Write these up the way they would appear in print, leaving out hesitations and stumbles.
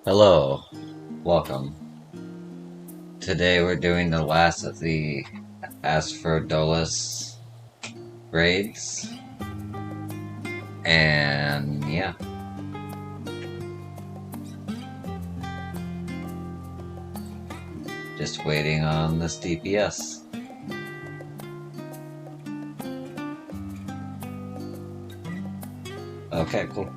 Hello, welcome. Today we're doing the last of the Asphodolus raids, and yeah, just waiting on this DPS. Okay, cool.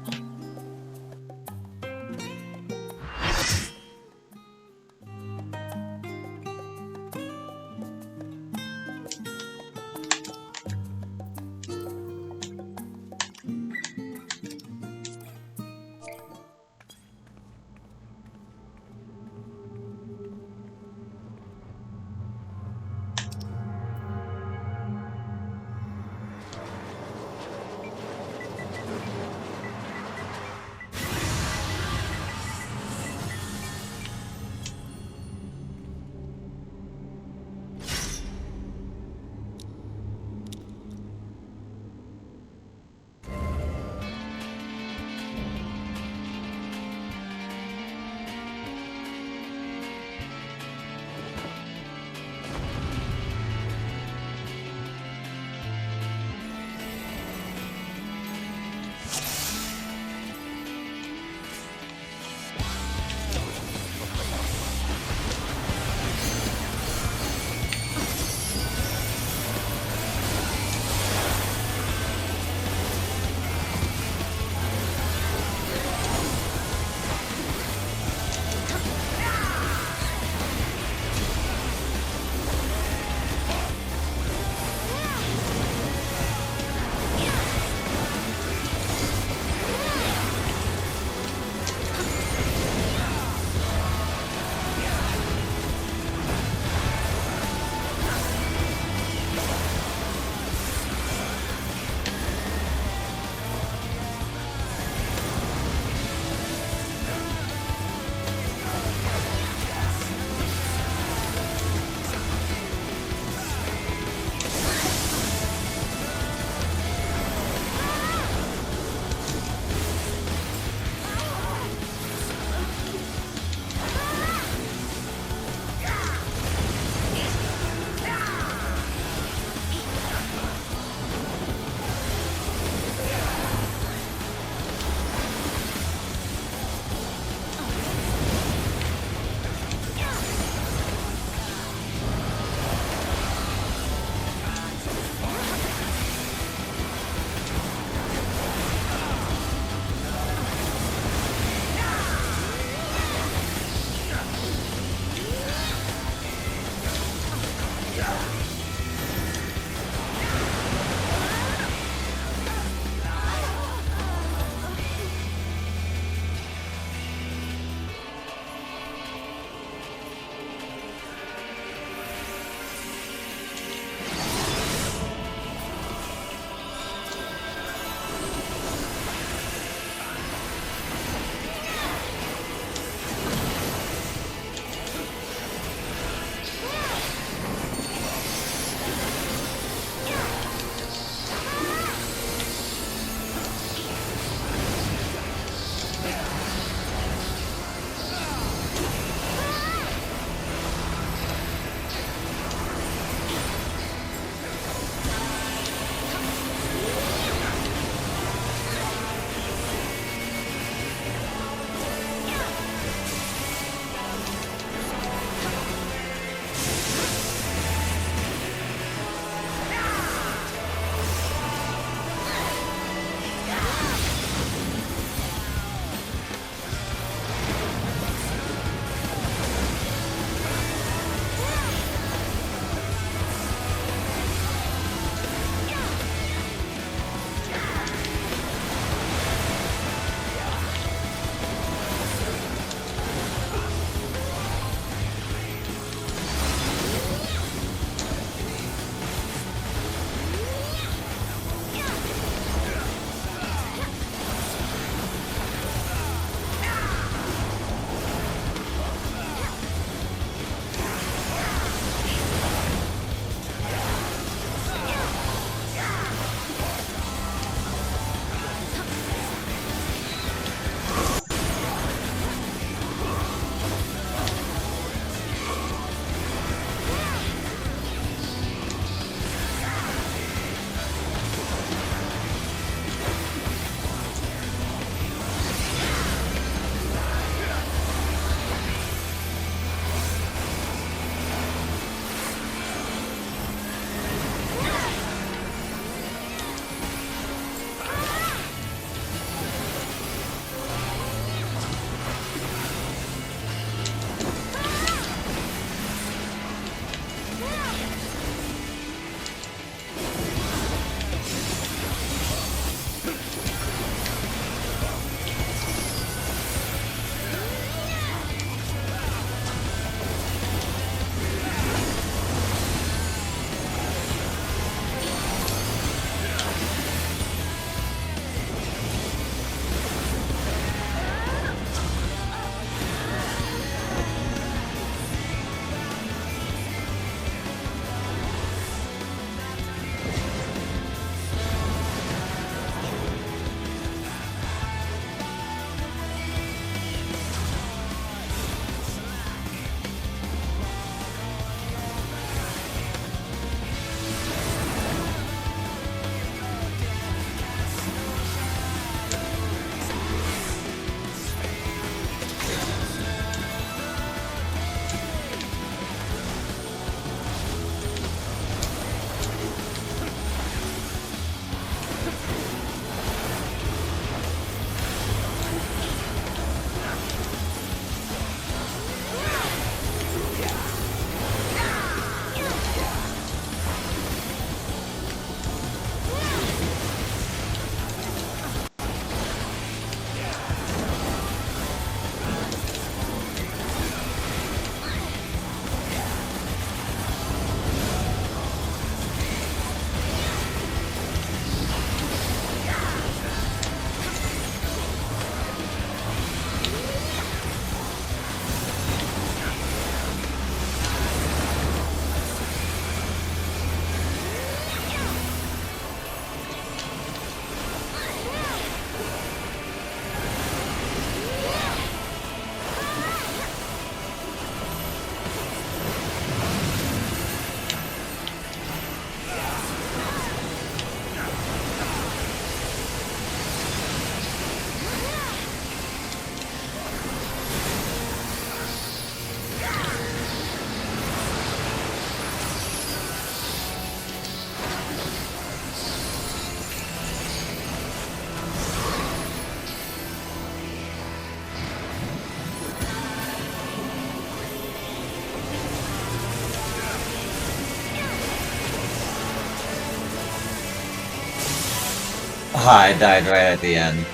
I died right at the end.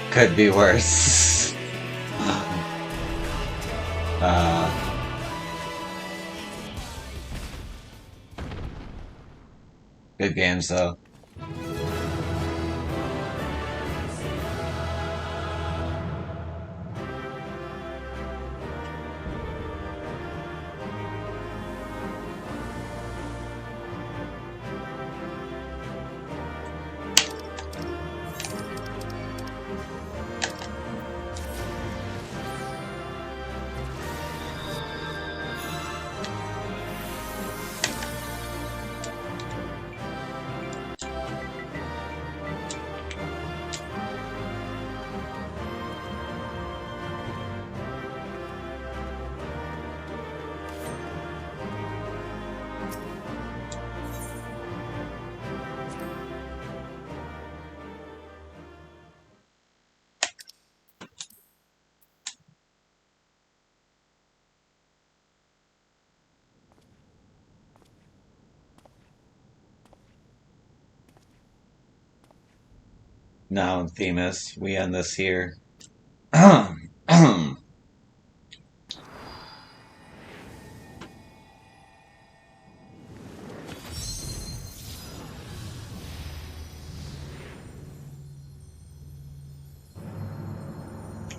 Could be worse. Good games though. Now, Themis, we end this here.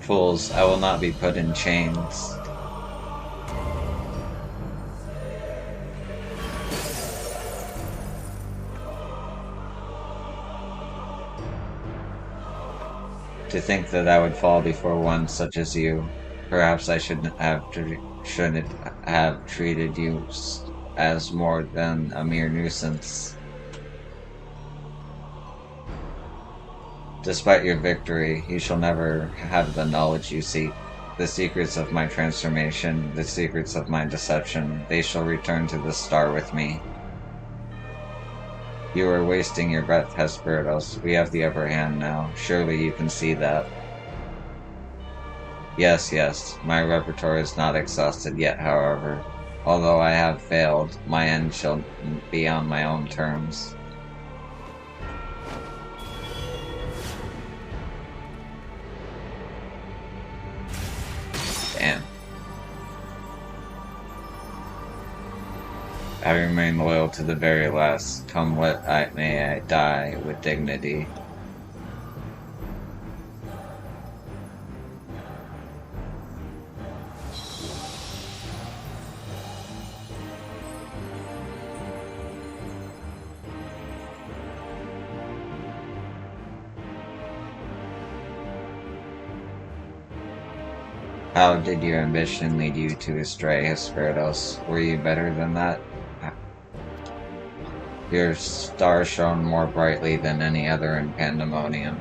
Fools, I will not be put in chains. To think that I would fall before one such as you. Perhaps I shouldn't have treated you as more than a mere nuisance. Despite your victory, you shall never have the knowledge you seek. The secrets of my transformation, the secrets of my deception, they shall return to the star with me. You are wasting your breath, Hesperidos. We have the upper hand now. Surely you can see that. Yes, yes, my repertoire is not exhausted yet, however. Although I have failed, my end shall be on my own terms. Damn. I remain loyal to the very last. Come what may, I die with dignity. How did your ambition lead you to astray, Hesperidos? Were you better than that? Your star shone more brightly than any other in Pandæmonium.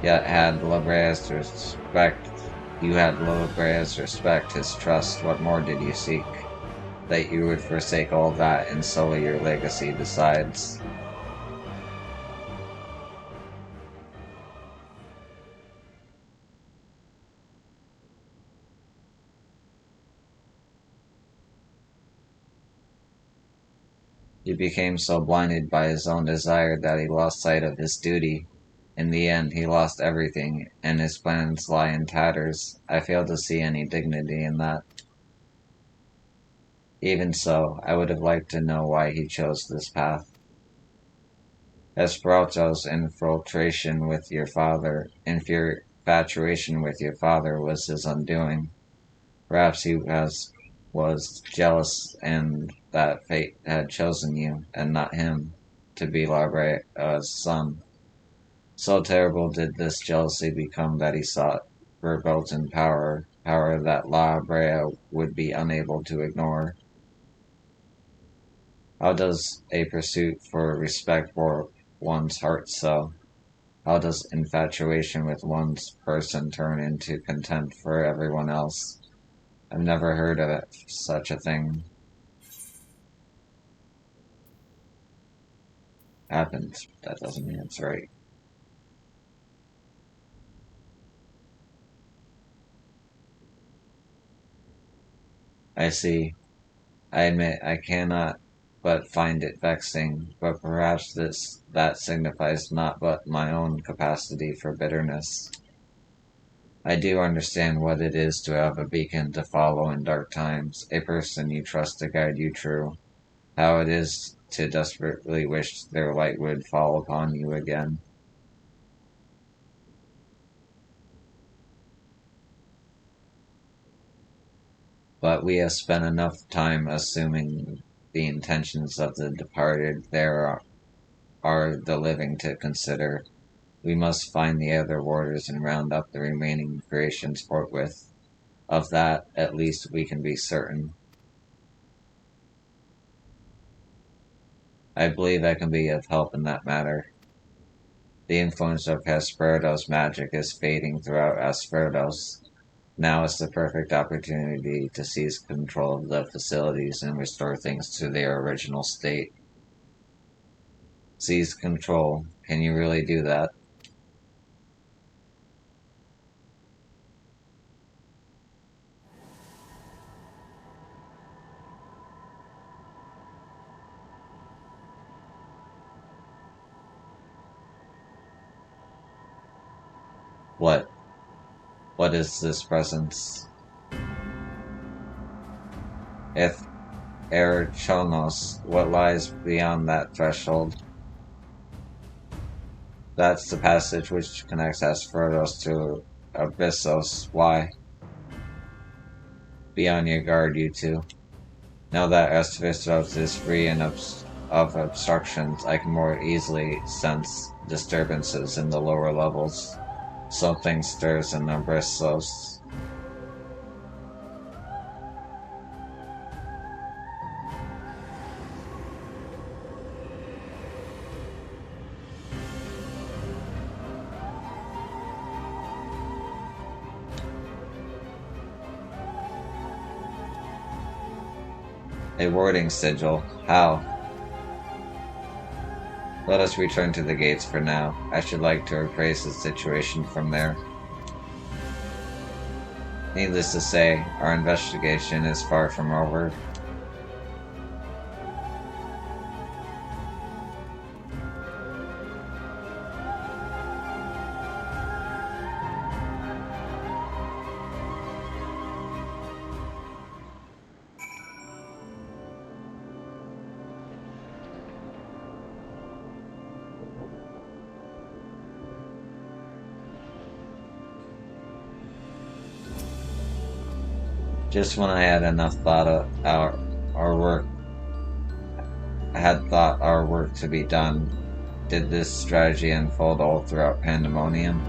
Yet had Labrea's respect, you had Labrea's respect, his trust. What more did you seek? That you would forsake all that and sully your legacy besides. He became so blinded by his own desire that he lost sight of his duty. In the end, he lost everything, and his plans lie in tatters. I fail to see any dignity in that. Even so, I would have liked to know why he chose this path. Esperato's infatuation with your father was his undoing. Perhaps he was jealous and that fate had chosen you, and not him, to be Labrea's son. So terrible did this jealousy become that he sought verboten power that La Brea would be unable to ignore. How does a pursuit for respect for one's heart so? How does infatuation with one's person turn into contempt for everyone else? I've never heard of such a thing. Happens. That doesn't mean it's right. I see. I admit I cannot but find it vexing. But perhaps that signifies not but my own capacity for bitterness. I do understand what it is to have a beacon to follow in dark times, a person you trust to guide you true, how it is to desperately wish their light would fall upon you again. But we have spent enough time assuming the intentions of the departed. There are the living to consider. We must find the other warders and round up the remaining creations forthwith. Of that, at least, we can be certain. I believe I can be of help in that matter. The influence of Hesperdos magic is fading throughout Asperdos. Now is the perfect opportunity to seize control of the facilities and restore things to their original state. Seize control. Can you really do that? What? What is this presence? If Erichonos, what lies beyond that threshold? That's the passage which connects Asphoros to Abyssos. Why? Be on your guard, you two. Now that Asphoros is free of obstructions, I can more easily sense disturbances in the lower levels. Something stirs in Abyssos. A warding sigil. How? Let us return to the gates for now. I should like to appraise the situation from there. Needless to say, our investigation is far from over. Just when I had enough thought of our work had thought our work to be done, did this strategy unfold all throughout Pandæmonium?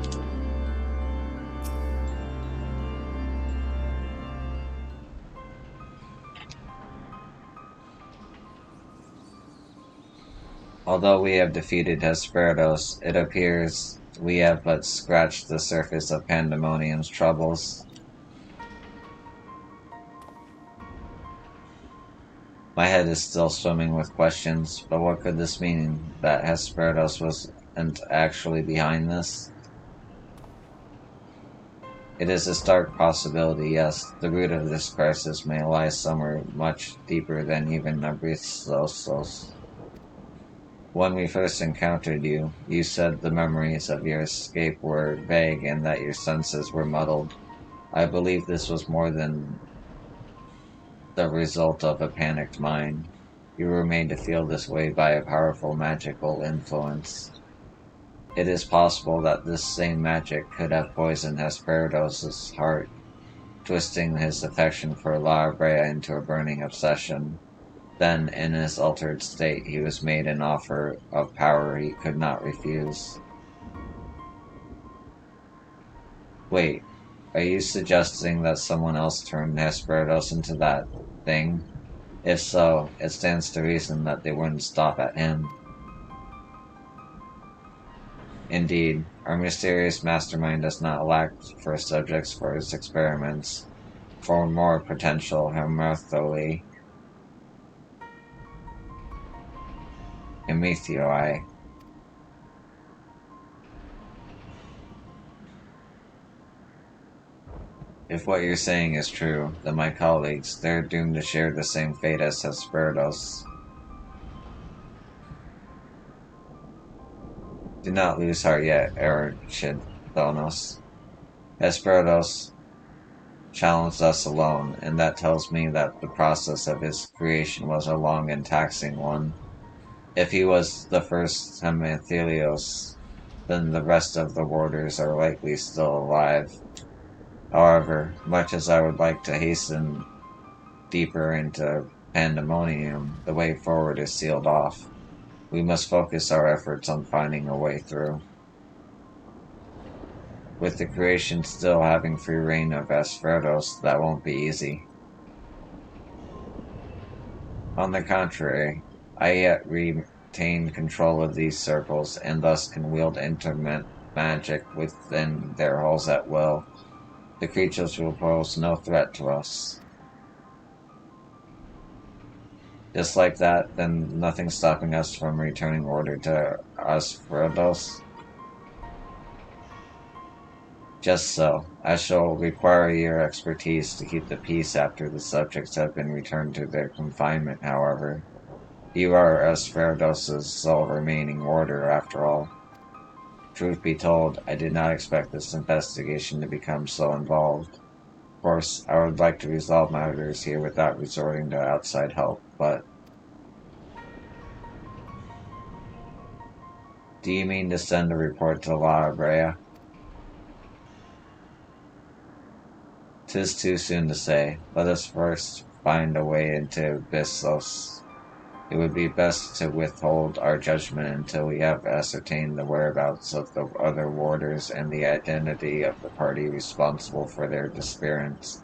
Although we have defeated Hesperdos, it appears we have but scratched the surface of Pandæmonium's troubles. My head is still swimming with questions, but what could this mean? That Hesperdos wasn't actually behind this? It is a stark possibility, yes. The root of this crisis may lie somewhere much deeper than even Abyssos. When we first encountered you, you said the memories of your escape were vague and that your senses were muddled. I believe this was more than the result of a panicked mind. You were made to feel this way by a powerful magical influence. It is possible that this same magic could have poisoned Hesperidos's heart, twisting his affection for La Brea into a burning obsession. Then, in his altered state, he was made an offer of power he could not refuse. Wait, are you suggesting that someone else turned Hesperidos into that thing? If so, it stands to reason that they wouldn't stop at him. Indeed, our mysterious mastermind does not lack for subjects for his experiments, for more potential hermaphrodite Emethioi. If what you're saying is true, then my colleagues, they're doomed to share the same fate as Hesperdos. Do not lose heart yet, Archidons. Hesperdos challenged us alone, and that tells me that the process of his creation was a long and taxing one. If he was the first Hemethelios, then the rest of the warders are likely still alive. However, much as I would like to hasten deeper into Pandæmonium, the way forward is sealed off. We must focus our efforts on finding a way through. With the creation still having free reign of Aspherdos, that won't be easy. On the contrary, I yet retain control of these circles, and thus can wield intermittent magic within their holes at will. The creatures will pose no threat to us. Just like that, then nothing stopping us from returning order to Aspherdos? Just so. I shall require your expertise to keep the peace after the subjects have been returned to their confinement, however. You are Aspherdos' sole remaining warder, after all. Truth be told, I did not expect this investigation to become so involved. Of course, I would like to resolve matters here without resorting to outside help, but... Do you mean to send a report to La Brea? 'Tis too soon to say. Let us first find a way into Bissos. It would be best to withhold our judgment until we have ascertained the whereabouts of the other warders and the identity of the party responsible for their disappearance.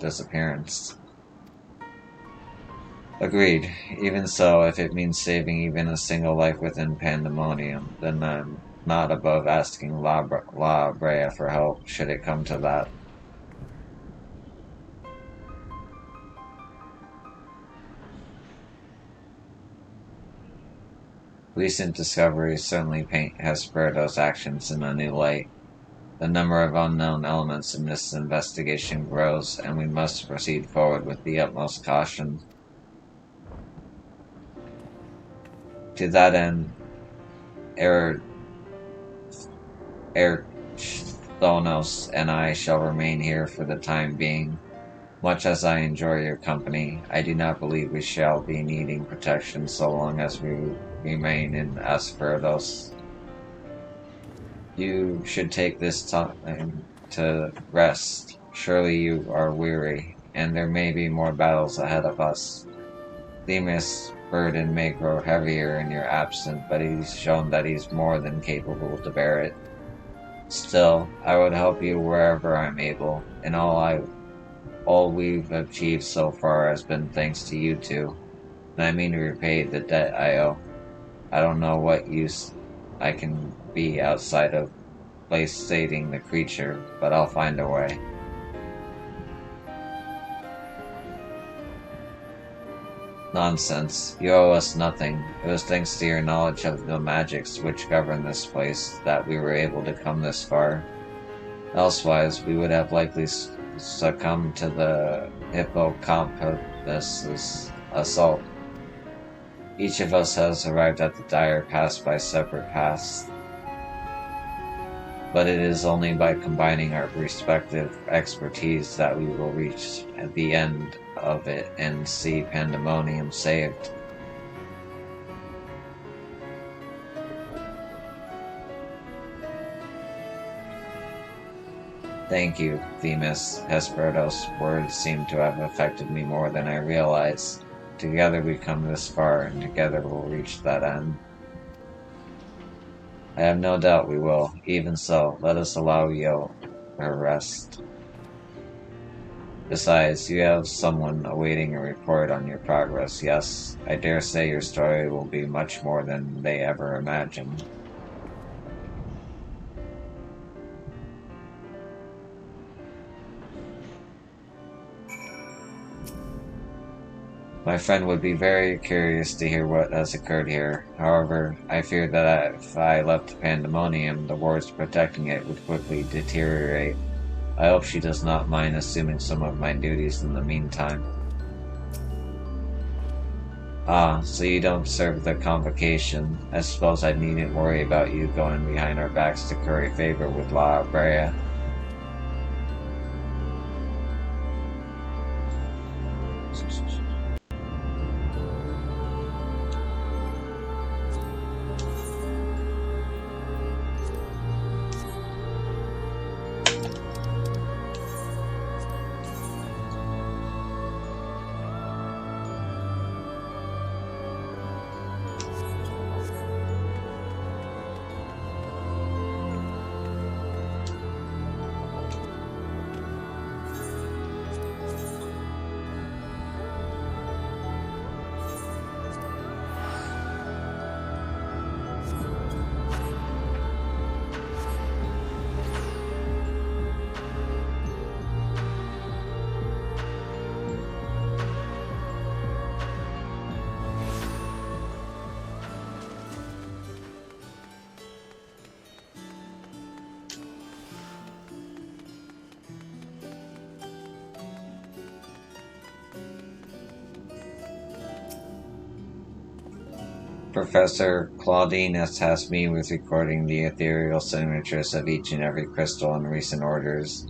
Agreed. Even so, if it means saving even a single life within Pandæmonium, then I'm not above asking La Brea for help, should it come to that. Recent discoveries certainly paint Hesperdos' actions in a new light. The number of unknown elements in this investigation grows, and we must proceed forward with the utmost caution. To that end, Erchthonos and I shall remain here for the time being. Much as I enjoy your company, I do not believe we shall be needing protection so long as we remain in Aspherdos. You should take this time to rest. Surely you are weary, and there may be more battles ahead of us. Themis' burden may grow heavier in your absence, but he's shown that he's more than capable to bear it. Still, I would help you wherever I'm able, and all we've achieved so far has been thanks to you two, and I mean to repay the debt I owe. I don't know what use I can be outside of place-stating the creature, but I'll find a way. Nonsense. You owe us nothing. It was thanks to your knowledge of the magics which govern this place that we were able to come this far. Elsewise, we would have likely succumbed to the hippocampus' assault. Each of us has arrived at the dire pass by separate paths, but it is only by combining our respective expertise that we will reach at the end of it and see Pandæmonium saved. Thank you, Themis. Hesperdos' words seem to have affected me more than I realized. Together we come this far, and together we'll reach that end. I have no doubt we will. Even so, let us allow you a rest. Besides, you have someone awaiting a report on your progress, yes? I dare say your story will be much more than they ever imagined. My friend would be very curious to hear what has occurred here. However, I fear that if I left Pandæmonium, the wards protecting it would quickly deteriorate. I hope she does not mind assuming some of my duties in the meantime. Ah, so you don't serve the convocation. I suppose I needn't worry about you going behind our backs to curry favor with La Brea. Professor Claudine has tasked me with recording the ethereal signatures of each and every crystal in recent orders.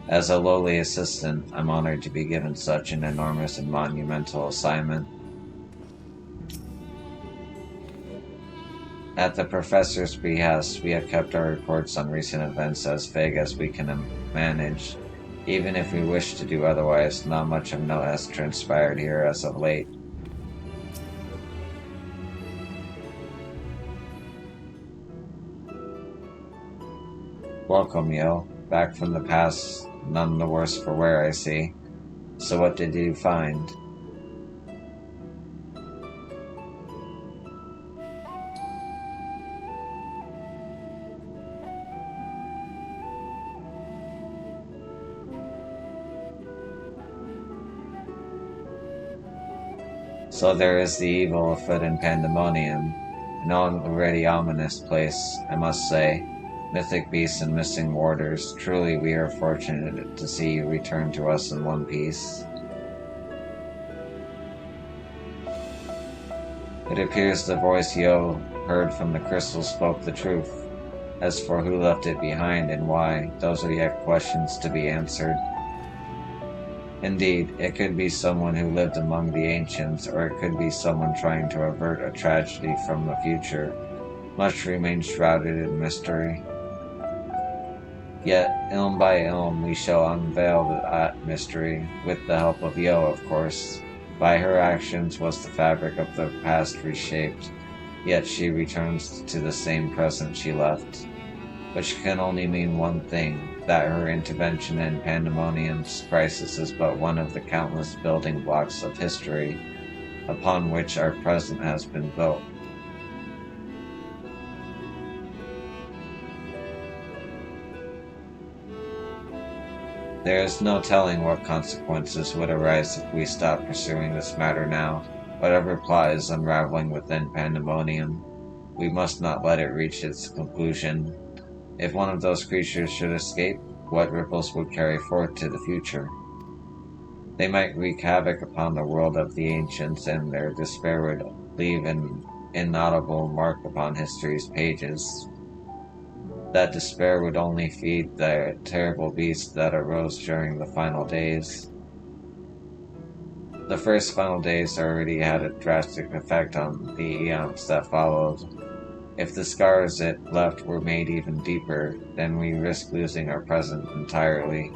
As a lowly assistant, I'm honored to be given such an enormous and monumental assignment. At the professor's behest, we have kept our reports on recent events as vague as we can manage. Even if we wish to do otherwise, not much of note has transpired here as of late. Welcome, Yo. Back from the past, none the worse for wear, I see. So what did you find? So there is the evil afoot in Pandæmonium, an already ominous place, I must say. Mythic beasts and missing warders, truly we are fortunate to see you return to us in one piece. It appears the voice Yo heard from the crystal spoke the truth. As for who left it behind and why, those are yet questions to be answered. Indeed, it could be someone who lived among the ancients, or it could be someone trying to avert a tragedy from the future. Much remains shrouded in mystery. Yet, ilm by ilm, we shall unveil that mystery, with the help of Yo, of course. By her actions was the fabric of the past reshaped, yet she returns to the same present she left. Which can only mean one thing, that her intervention in Pandæmonium's crisis is but one of the countless building blocks of history upon which our present has been built. There is no telling what consequences would arise if we stopped pursuing this matter now. Whatever plot is unraveling within Pandæmonium, we must not let it reach its conclusion. If one of those creatures should escape, what ripples would carry forth to the future? They might wreak havoc upon the world of the ancients, and their despair would leave an inaudible mark upon history's pages. That despair would only feed the terrible beast that arose during the final days. The first final days already had a drastic effect on the eons that followed. If the scars it left were made even deeper, then we risk losing our present entirely.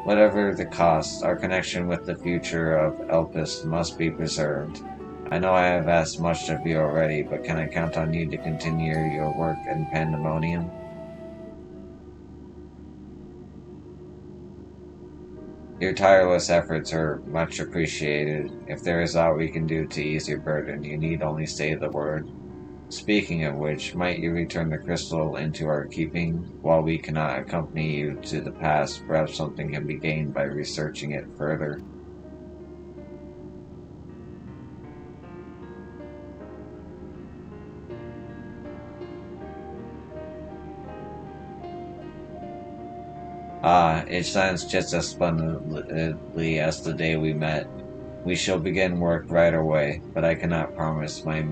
Whatever the cost, our connection with the future of Elpis must be preserved. I know I have asked much of you already, but can I count on you to continue your work in Pandæmonium? Your tireless efforts are much appreciated. If there is aught we can do to ease your burden, you need only say the word. Speaking of which, might you return the crystal into our keeping? While we cannot accompany you to the past, perhaps something can be gained by researching it further. Ah, it shines just as splendidly as the day we met. We shall begin work right away, but I cannot promise any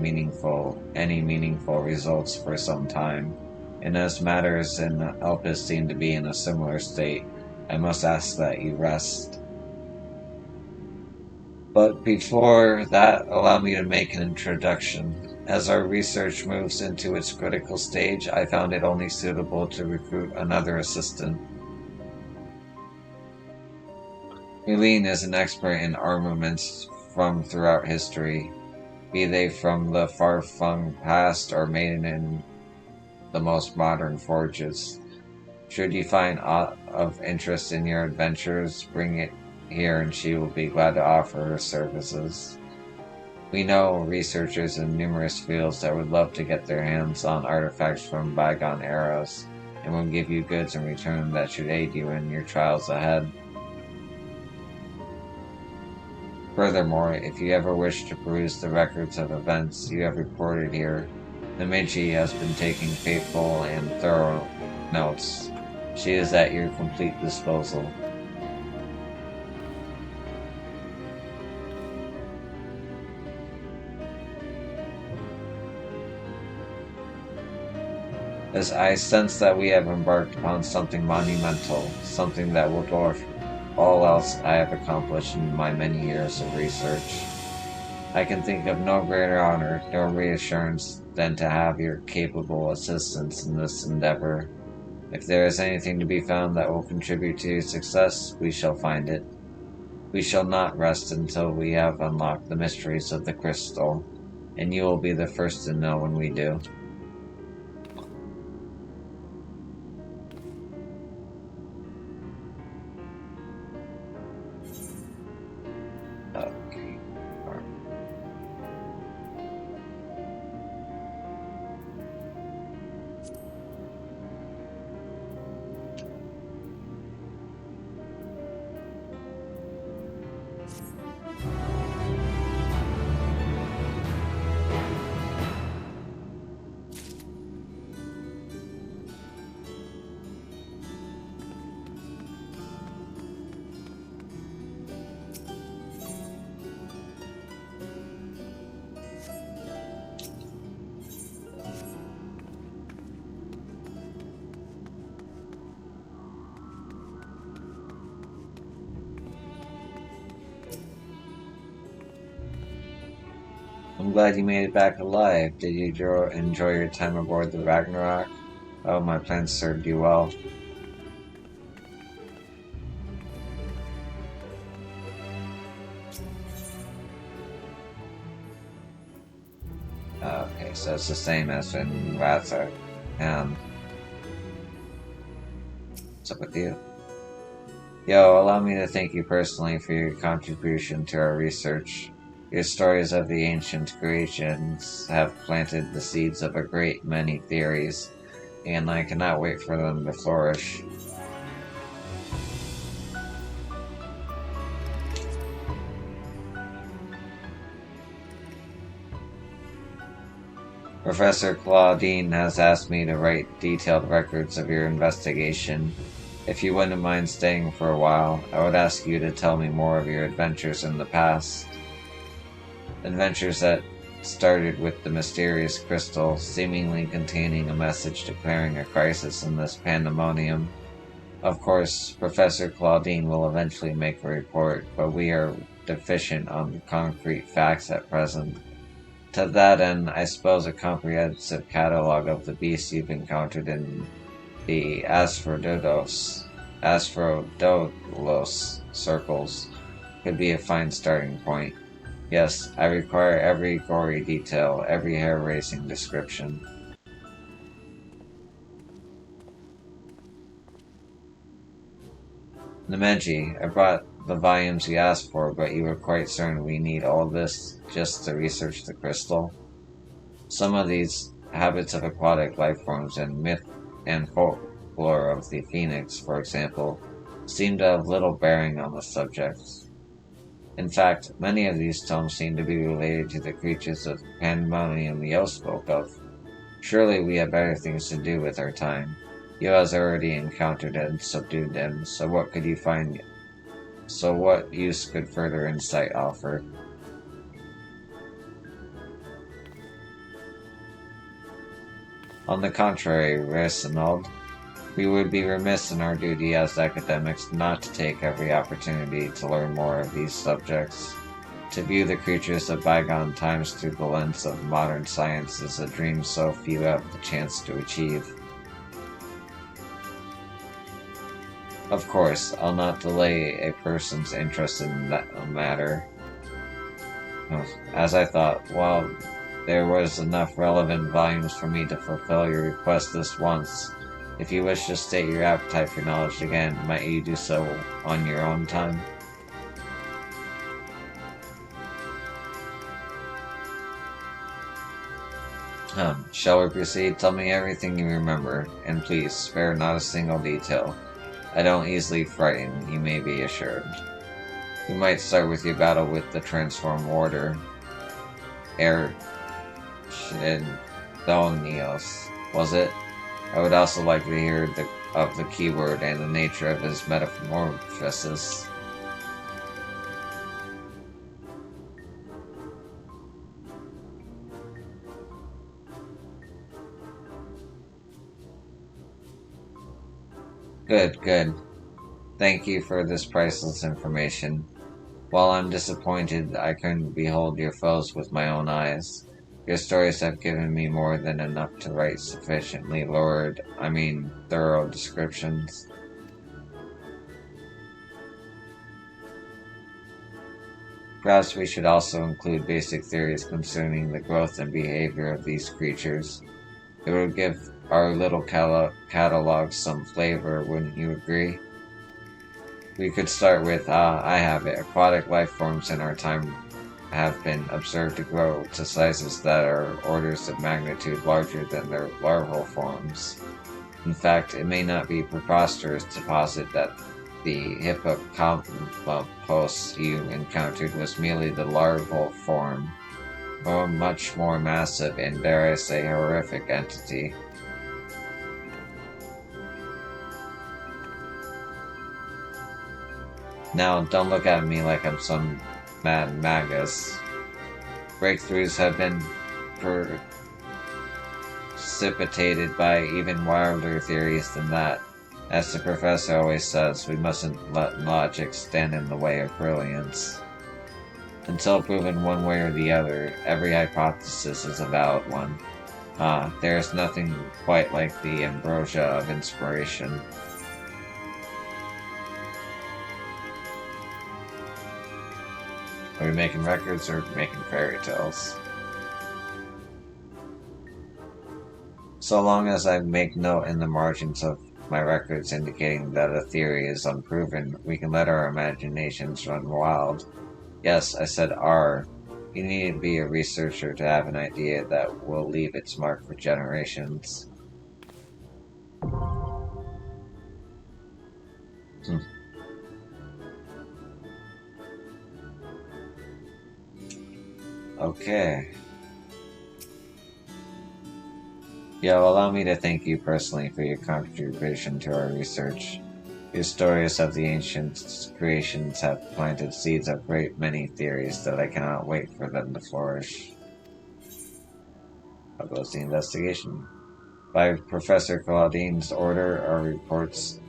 meaningful results for some time. And as matters in Elpis seem to be in a similar state, I must ask that you rest. But before that, allow me to make an introduction. As our research moves into its critical stage, I found it only suitable to recruit another assistant. Eileen is an expert in armaments from throughout history, be they from the far-flung past or made in the most modern forges. Should you find aught of interest in your adventures, bring it here and she will be glad to offer her services. We know researchers in numerous fields that would love to get their hands on artifacts from bygone eras, and will give you goods in return that should aid you in your trials ahead. Furthermore, if you ever wish to peruse the records of events you have reported here, Namichi has been taking faithful and thorough notes. She is at your complete disposal. As I sense that we have embarked upon something monumental, something that will dwarf all else I have accomplished in my many years of research. I can think of no greater honor nor reassurance than to have your capable assistance in this endeavor. If there is anything to be found that will contribute to your success, we shall find it. We shall not rest until we have unlocked the mysteries of the crystal, and you will be the first to know when we do. Okay. I'm glad you made it back alive. Did you enjoy your time aboard the Ragnarok? Oh, my plans served you well. Okay, so it's the same as in Razak. And what's up with you? Yo, allow me to thank you personally for your contribution to our research. Your stories of the ancient creations have planted the seeds of a great many theories, and I cannot wait for them to flourish. Professor Claudine has asked me to write detailed records of your investigation. If you wouldn't mind staying for a while, I would ask you to tell me more of your adventures in the past. Adventures that started with the mysterious crystal, seemingly containing a message declaring a crisis in this pandemonium. Of course, Professor Claudine will eventually make a report, but we are deficient on concrete facts at present. To that end, I suppose a comprehensive catalog of the beasts you've encountered in the Asphodotos circles could be a fine starting point. Yes, I require every gory detail, every hair-raising description. Nemeji, I brought the volumes you asked for, but you were quite certain we need all this just to research the crystal? Some of these habits of aquatic life forms and myth and folklore of the phoenix, for example, seem to have little bearing on the subject. In fact, many of these tomes seem to be related to the creatures of Pandæmonium Yo spoke of. Surely we have better things to do with our time. You has already encountered and subdued him, so what could you find? So what use could further insight offer? On the contrary, Resinald, we would be remiss in our duty as academics not to take every opportunity to learn more of these subjects. To view the creatures of bygone times through the lens of modern science is a dream so few have the chance to achieve. Of course, I'll not delay a person's interest in that matter. As I thought, while there was enough relevant volumes for me to fulfill your request this once, if you wish to state your appetite for knowledge again, might you do so on your own time? Shall we proceed? Tell me everything you remember, and please spare not a single detail. I don't easily frighten, you may be assured. You might start with your battle with the transformed warder, Erchidonios, was it? I would also like to hear of the keyword and the nature of his metamorphosis. Good, good. Thank you for this priceless information. While I'm disappointed I couldn't behold your foes with my own eyes, your stories have given me more than enough to write sufficiently thorough descriptions. Perhaps we should also include basic theories concerning the growth and behavior of these creatures. It would give our little catalog some flavor, wouldn't you agree? We could start with, I have it, aquatic life forms in our time have been observed to grow to sizes that are orders of magnitude larger than their larval forms. In fact, it may not be preposterous to posit that the hippocampus you encountered was merely the larval form, or a much more massive and, dare I say, horrific entity. Now, don't look at me like I'm some mad magus. Breakthroughs have been precipitated by even wilder theories than that. As the professor always says, we mustn't let logic stand in the way of brilliance. Until proven one way or the other, every hypothesis is a valid one. There is nothing quite like the ambrosia of inspiration. Are we making records or making fairy tales? So long as I make note in the margins of my records indicating that a theory is unproven, we can let our imaginations run wild. Yes, I said "are." You need to be a researcher to have an idea that will leave its mark for generations. Okay. Yeah, well, allow me to thank you personally for your contribution to our research. Your stories of the ancient creations have planted seeds of great many theories that I cannot wait for them to flourish. How goes the investigation? By Professor Claudine's order, our reports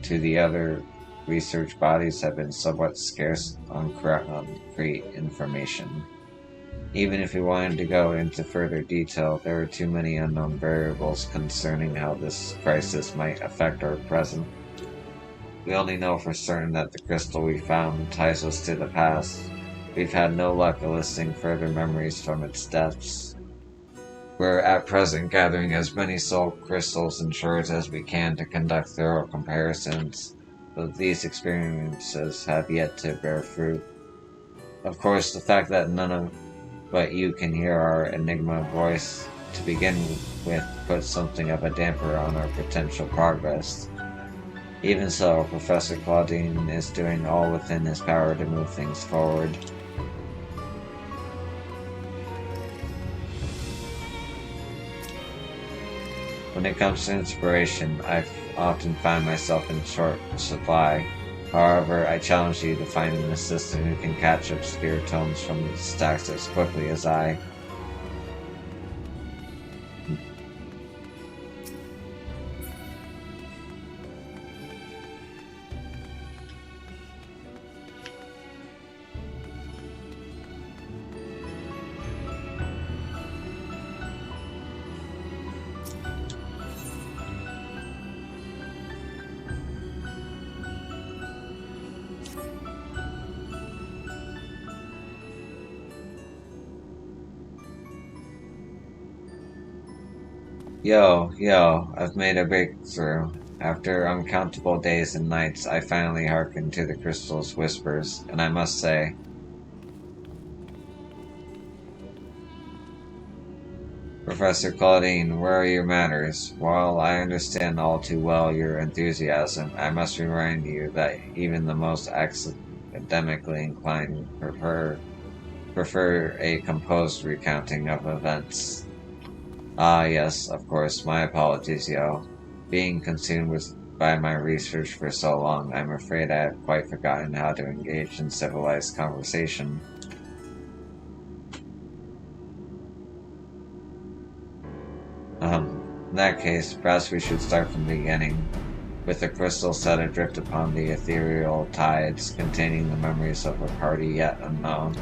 to the other research bodies have been somewhat scarce on concrete information. Even if we wanted to go into further detail, there are too many unknown variables concerning how this crisis might affect our present. We only know for certain that the crystal we found ties us to the past. We've had no luck eliciting further memories from its depths. We're at present gathering as many soul crystals and shards as we can to conduct thorough comparisons, but these experiences have yet to bear fruit. Of course, the fact that none but you can hear our enigma voice to begin with puts something of a damper on our potential progress. Even so, Professor Claudine is doing all within his power to move things forward. When it comes to inspiration, I've often found myself in short supply. However, I challenge you to find an assistant who can catch obscure tones from the stacks as quickly as I. Yo, I've made a breakthrough. After uncountable days and nights, I finally hearkened to the crystal's whispers, and I must say, Professor Claudine, where are your manners? While I understand all too well your enthusiasm, I must remind you that even the most academically inclined prefer a composed recounting of events. Ah, yes, of course, my apologies, yo. Being consumed by my research for so long, I'm afraid I have quite forgotten how to engage in civilized conversation. In that case, perhaps we should start from the beginning, with the crystal set adrift upon the ethereal tides containing the memories of a party yet unknown.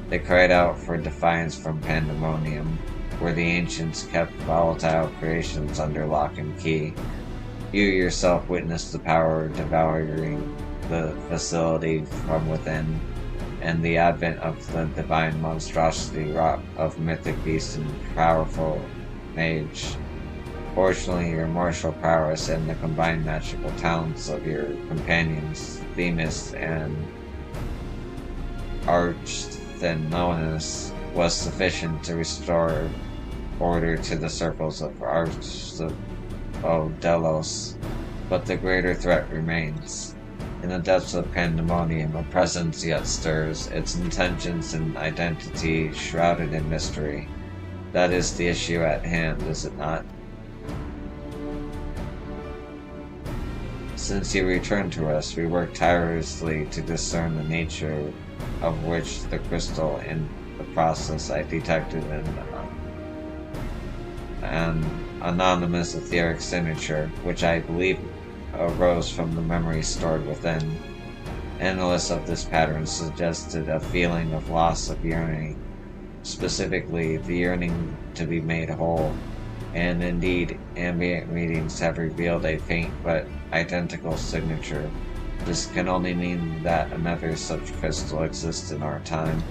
They cried out for defiance from Pandæmonium, where the ancients kept volatile creations under lock and key. You yourself witnessed the power devouring the facility from within, and the advent of the divine monstrosity wrought of mythic beast and powerful mage. Fortunately, your martial prowess and the combined magical talents of your companions, Themis and Archthenonis, was sufficient to restore order to the circles of Delos, but the greater threat remains. In the depths of Pandæmonium, a presence yet stirs, its intentions and identity shrouded in mystery. That is the issue at hand, is it not? Since you returned to us, we worked tirelessly to discern the nature of which the crystal. In the process, I detected an anonymous etheric signature, which I believe arose from the memory stored within. Analysis of this pattern suggested a feeling of loss of yearning, specifically the yearning to be made whole, and indeed ambient readings have revealed a faint but identical signature. This can only mean that another such crystal exists in our time.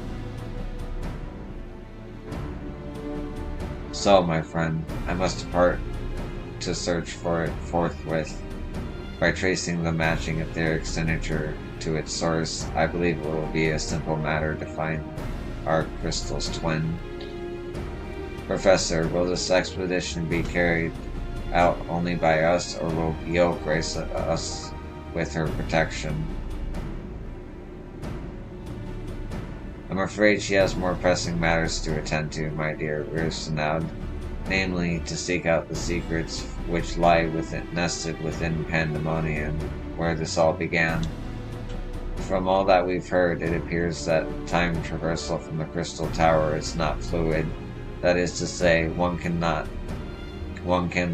So, my friend, I must depart to search for it forthwith. By tracing the matching etheric signature to its source, I believe it will be a simple matter to find our crystal's twin. Professor, will this expedition be carried out only by us, or will Io grace us with her protection? I'm afraid she has more pressing matters to attend to, my dear Ursinad, namely to seek out the secrets which lie nested within Pandæmonium, where this all began. From all that we've heard, it appears that time traversal from the Crystal Tower is not fluid. That is to say, one can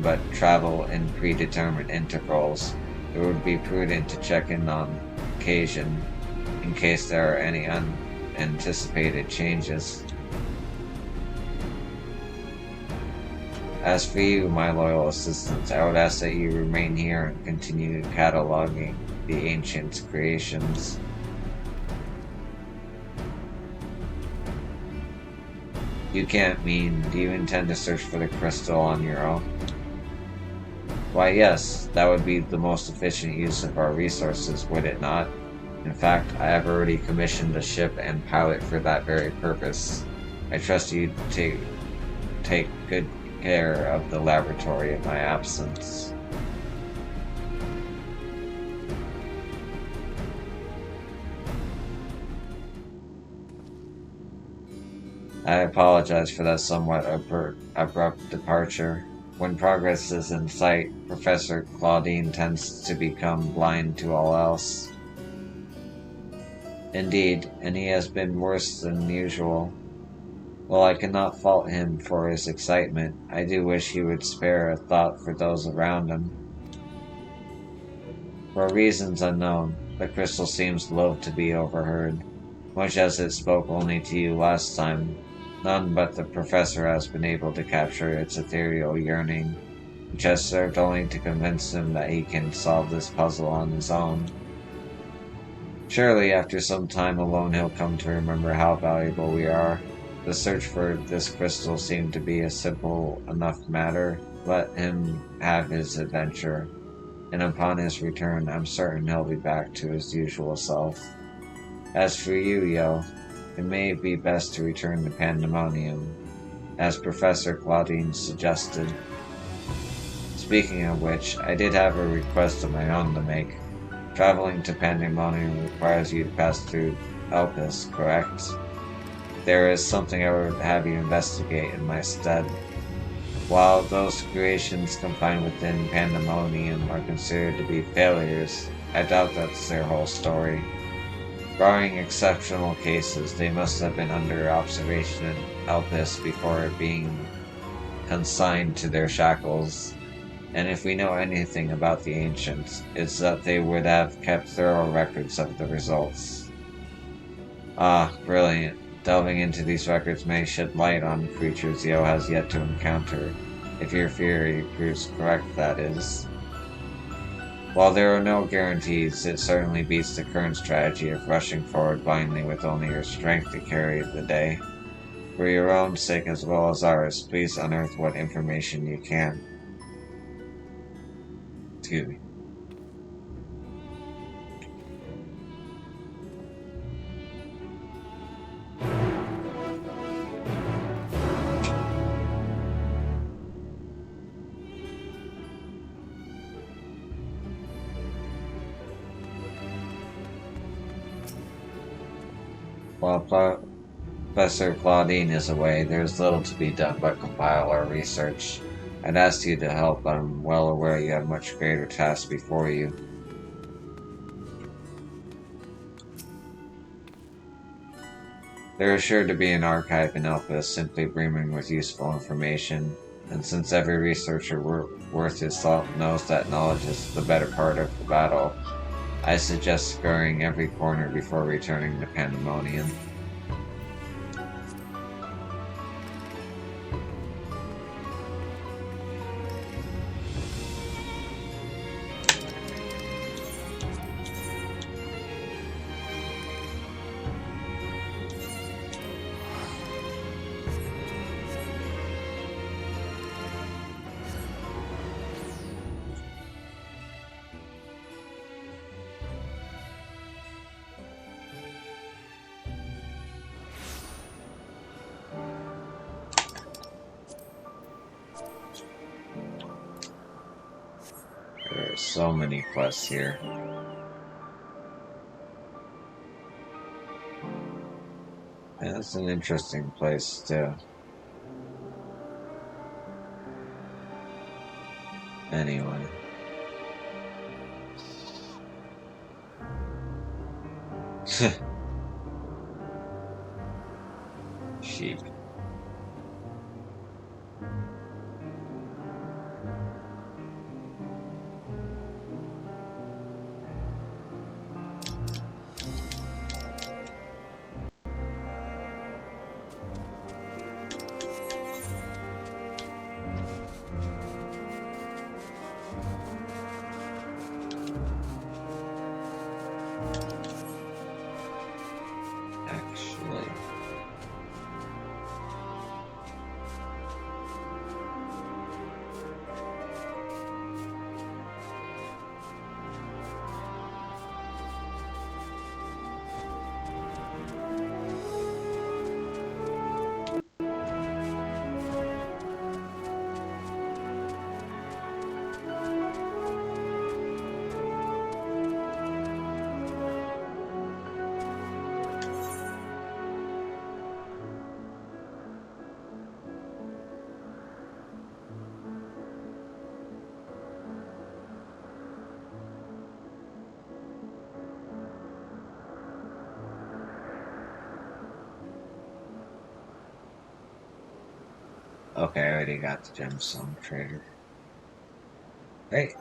but travel in predetermined intervals. It would be prudent to check in on occasion, in case there are any unanticipated changes. As for you, my loyal assistants, I would ask that you remain here and continue cataloging the ancient creations. You can't mean, do you intend to search for the crystal on your own? Why yes, that would be the most efficient use of our resources, would it not? In fact, I have already commissioned a ship and pilot for that very purpose. I trust you to take good care of the laboratory in my absence. I apologize for that somewhat abrupt departure. When progress is in sight, Professor Claudine tends to become blind to all else. Indeed, and he has been worse than usual. While I cannot fault him for his excitement, I do wish he would spare a thought for those around him. For reasons unknown, the crystal seems loath to be overheard. Much as it spoke only to you last time, none but the professor has been able to capture its ethereal yearning, which has served only to convince him that he can solve this puzzle on his own. Surely after some time alone he'll come to remember how valuable we are. The search for this crystal seemed to be a simple enough matter. Let him have his adventure, and upon his return I'm certain he'll be back to his usual self. As for you, Yo, it may be best to return to Pandæmonium, as Professor Claudine suggested. Speaking of which, I did have a request of my own to make. Traveling to Pandæmonium requires you to pass through Elpis, correct? There is something I would have you investigate in my stead. While those creations confined within Pandæmonium are considered to be failures, I doubt that's their whole story. Barring exceptional cases, they must have been under observation in Elpis before being consigned to their shackles. And if we know anything about the ancients, it's that they would have kept thorough records of the results. Ah, brilliant. Delving into these records may shed light on creatures Yo has yet to encounter, if your theory proves correct, that is. While there are no guarantees, it certainly beats the current strategy of rushing forward blindly with only your strength to carry the day. For your own sake as well as ours, please unearth what information you can. Excuse me. While Professor Claudine is away, there is little to be done but compile our research. I'd ask you to help, but I'm well aware you have much greater tasks before you. There is sure to be an archive in Elpis simply brimming with useful information, and since every researcher worth his salt knows that knowledge is the better part of the battle, I suggest scouring every corner before returning to Pandæmonium. There are so many quests here. And it's an interesting place too. Anyway. Sheep. Actually, Okay, I already got the gemstone trader. Great.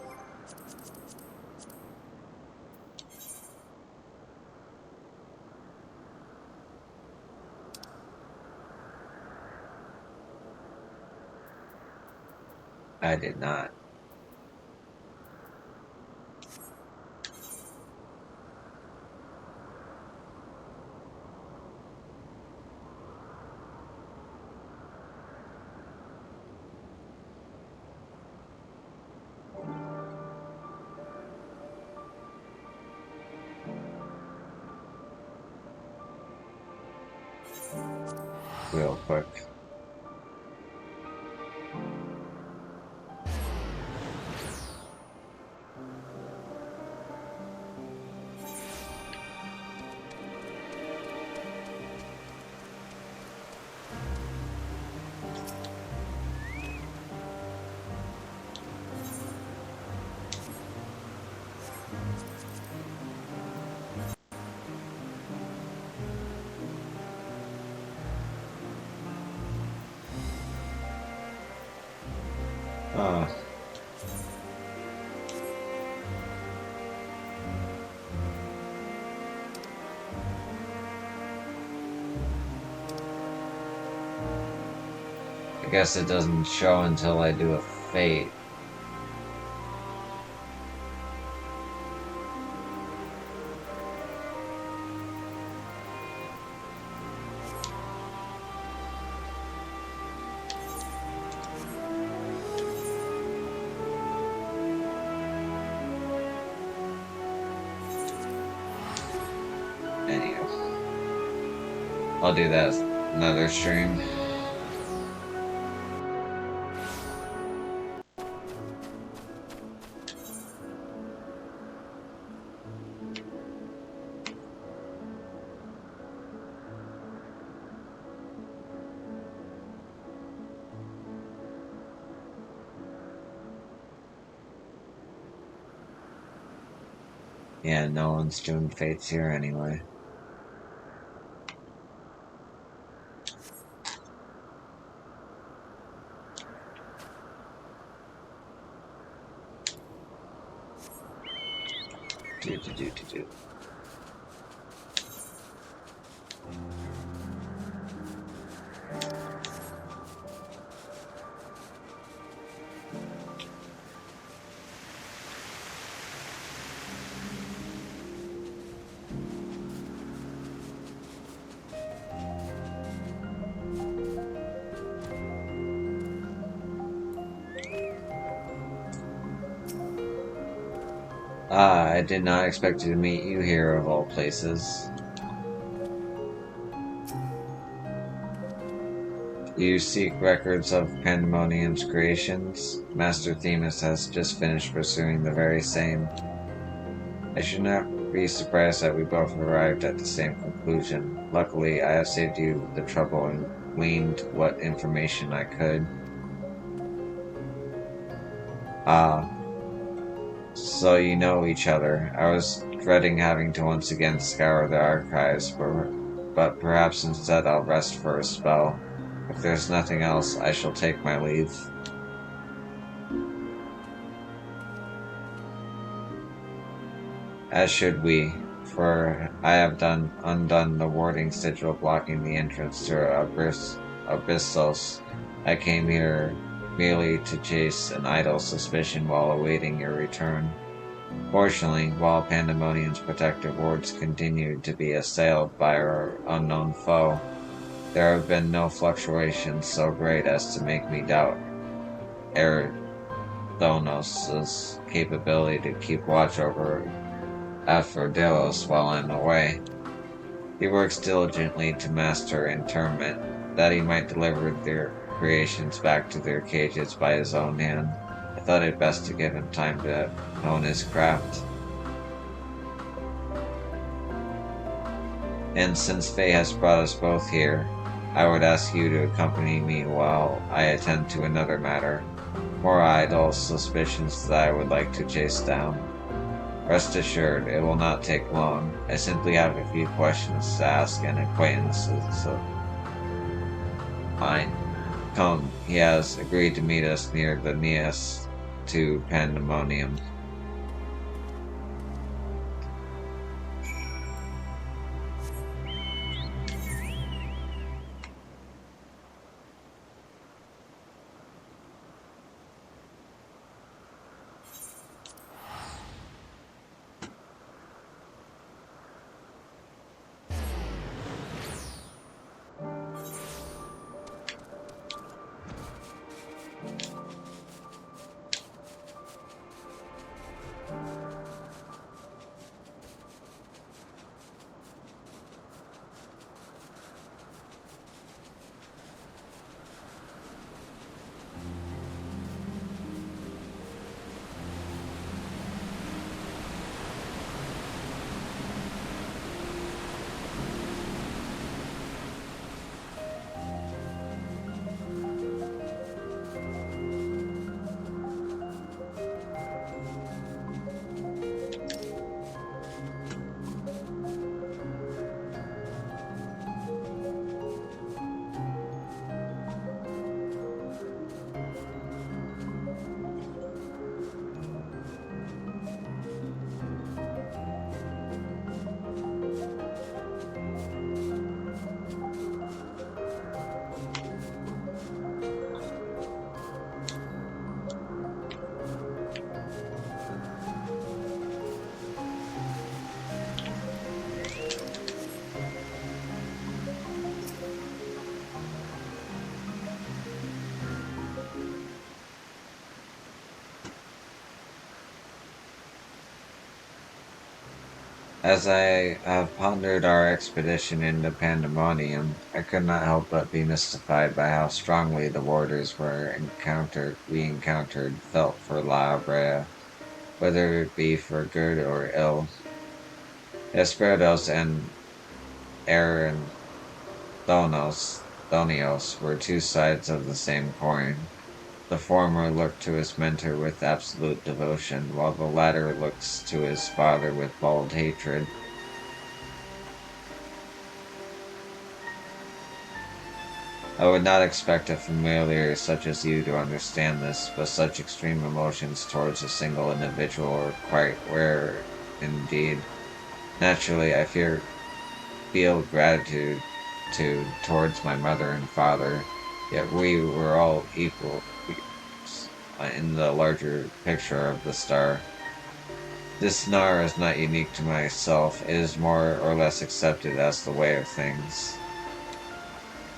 I did not. Real quick. Uh, I guess it doesn't show until I do a fate. Anyway, I'll do that another stream. Yeah, no one's doing fates here anyway. Do. Ah, I did not expect to meet you here of all places. You seek records of Pandæmonium's creations? Master Themis has just finished pursuing the very same. I should not be surprised that we both arrived at the same conclusion. Luckily, I have saved you the trouble and gleaned what information I could. Ah, so you know each other. I was dreading having to once again scour the archives, but perhaps instead I'll rest for a spell. If there's nothing else, I shall take my leave. As should we, for I have undone the warding sigil blocking the entrance to Abyssos. I came here merely to chase an idle suspicion while awaiting your return. Fortunately, while Pandæmonium's protective wards continued to be assailed by our unknown foe, there have been no fluctuations so great as to make me doubt Erythonos' capability to keep watch over Aphrodite while I'm away. He works diligently to master interment, that he might deliver their creations back to their cages by his own hand. I thought it best to give him time to hone his craft. And since fate has brought us both here, I would ask you to accompany me while I attend to another matter. More idle suspicions that I would like to chase down. Rest assured, it will not take long. I simply have a few questions to ask an acquaintances of mine. Come, he has agreed to meet us near the Neas to Pandemonium. As I have pondered our expedition into Pandemonium, I could not help but be mystified by how strongly the warders we encountered felt for La Brea, whether it be for good or ill. Esperidos and Thonios were two sides of the same coin. The former looked to his mentor with absolute devotion, while the latter looks to his father with bald hatred. I would not expect a familiar such as you to understand this, but such extreme emotions towards a single individual are quite rare indeed. Naturally, feel gratitude towards my mother and father, yet we were all equal in the larger picture of the star. This star is not unique to myself, it is more or less accepted as the way of things.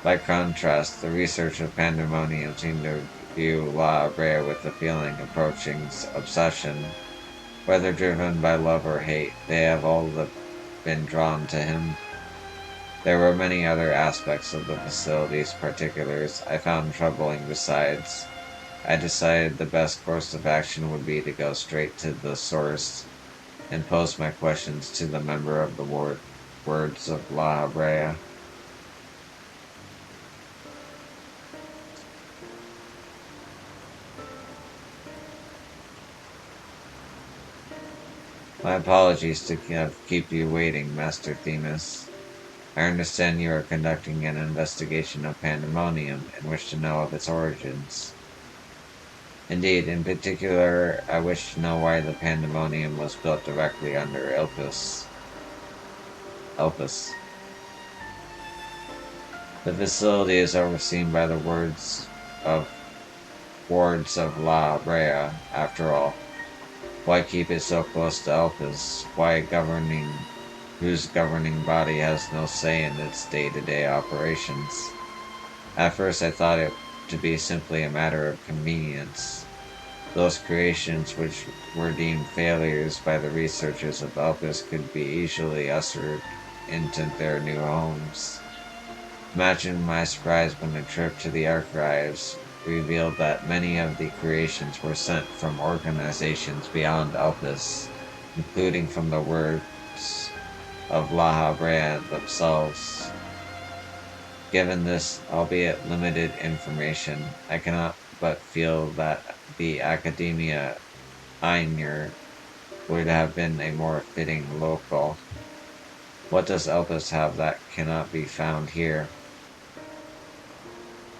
By contrast, the research of Pandemonium seemed to view La Brea with a feeling approaching obsession. Whether driven by love or hate, they have all been drawn to him. There were many other aspects of the facility's particulars I found troubling besides. I decided the best course of action would be to go straight to the source and pose my questions to the member of the words of La Brea. My apologies to keep you waiting, Master Themis. I understand you are conducting an investigation of Pandemonium and wish to know of its origins. Indeed, in particular, I wish to know why the Pandemonium was built directly under Elpis. The facility is overseen by the wards of La Brea, after all. Why keep it so close to Elpis? Whose governing body has no say in its day-to-day operations? At first I thought it to be simply a matter of convenience. Those creations which were deemed failures by the researchers of Elpis could be easily ushered into their new homes. Imagine my surprise when a trip to the archives revealed that many of the creations were sent from organizations beyond Elpis, including from the works of La Brea themselves. Given this, albeit limited information, I cannot but feel that the Academia Einir would have been a more fitting local. What does Elpis have that cannot be found here?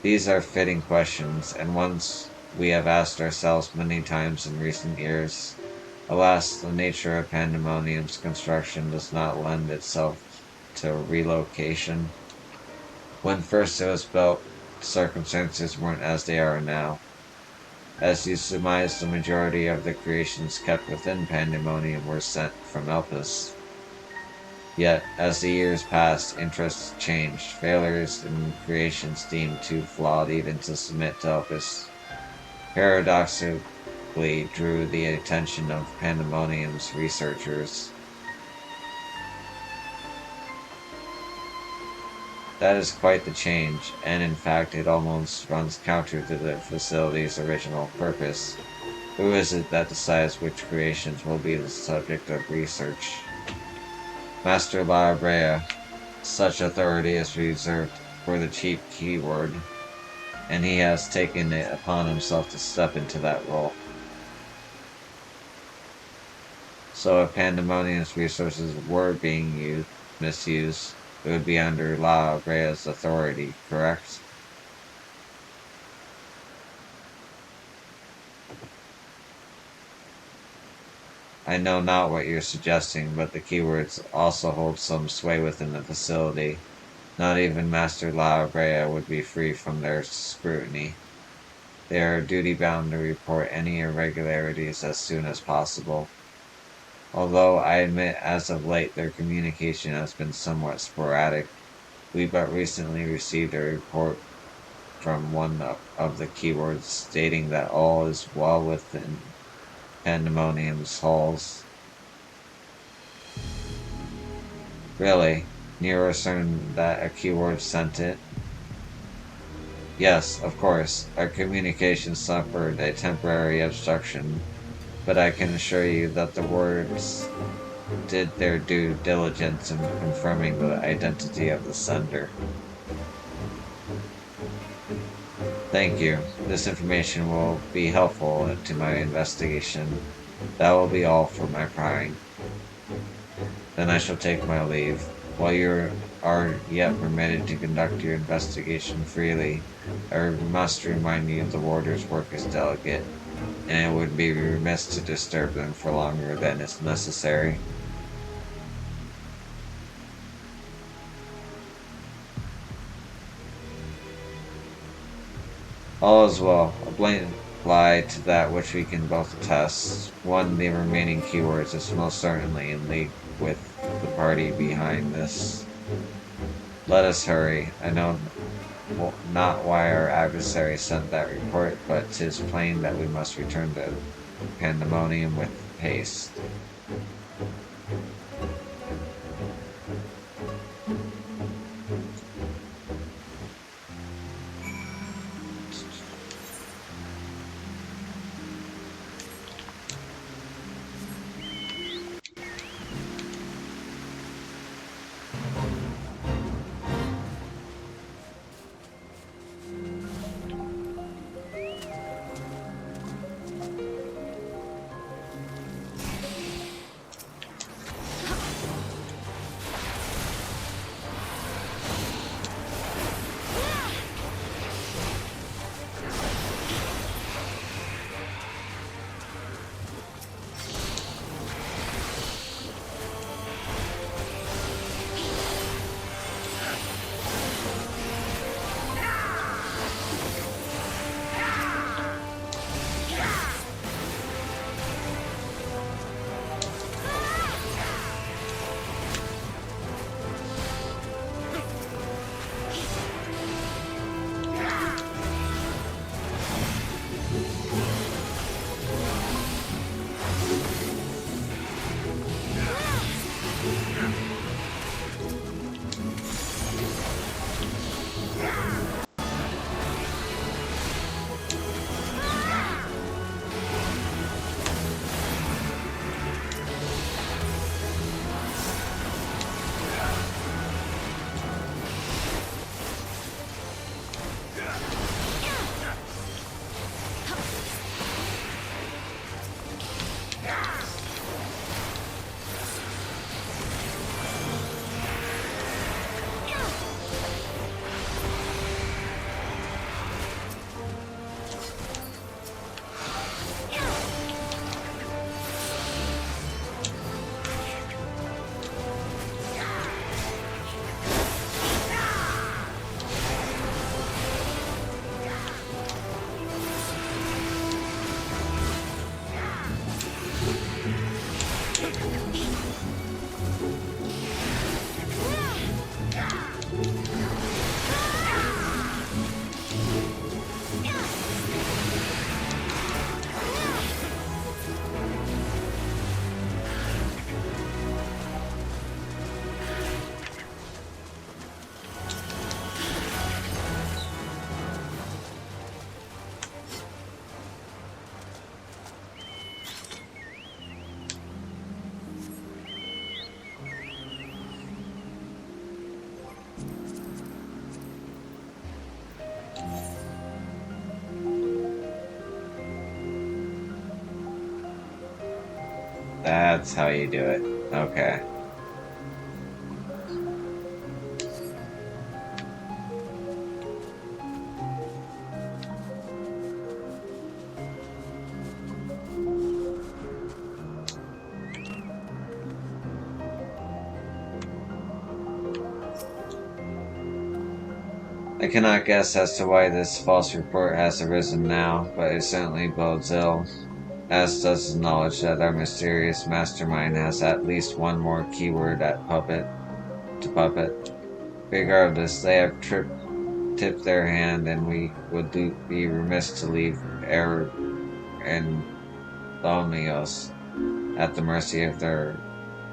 These are fitting questions, and ones we have asked ourselves many times in recent years. Alas, the nature of Pandemonium's construction does not lend itself to relocation. When first it was built, circumstances weren't as they are now. As you surmise, the majority of the creations kept within Pandemonium were sent from Elpis. Yet, as the years passed, interests changed. Failures in creations deemed too flawed even to submit to Elpis paradoxically drew the attention of Pandemonium's researchers. That is quite the change, and in fact it almost runs counter to the facility's original purpose. Who is it that decides which creations will be the subject of research? Master La Brea. Such authority is reserved for the chief keyword, and he has taken it upon himself to step into that role. So if Pandemonium's resources were being misused, it would be under La Brea's authority, correct? I know not what you're suggesting, but the keywords also hold some sway within the facility. Not even Master La Brea would be free from their scrutiny. They are duty-bound to report any irregularities as soon as possible. Although I admit as of late their communication has been somewhat sporadic, we but recently received a report from one of the keywords stating that all is well within Pandemonium's halls. Really? You're certain that a keyword sent it? Yes, of course. Our communication suffered a temporary obstruction, but I can assure you that the words did their due diligence in confirming the identity of the sender. Thank you. This information will be helpful to my investigation. That will be all for my prying. Then I shall take my leave. While you are yet permitted to conduct your investigation freely, I must remind you the warder's work is delicate, and it would be remiss to disturb them for longer than is necessary. All is well. A blatant lie to that which we can both attest. One, the remaining keywords is most certainly in league with the party behind this. Let us hurry. I know not why our adversary sent that report, but 'tis plain that we must return to Pandemonium with haste. That's how you do it. Okay. I cannot guess as to why this false report has arisen now, but it certainly bodes ill, as does the knowledge that our mysterious mastermind has at least one more keyword at puppet. Regardless, they have tipped their hand, and we would be remiss to leave Er and Thaumios at the mercy of their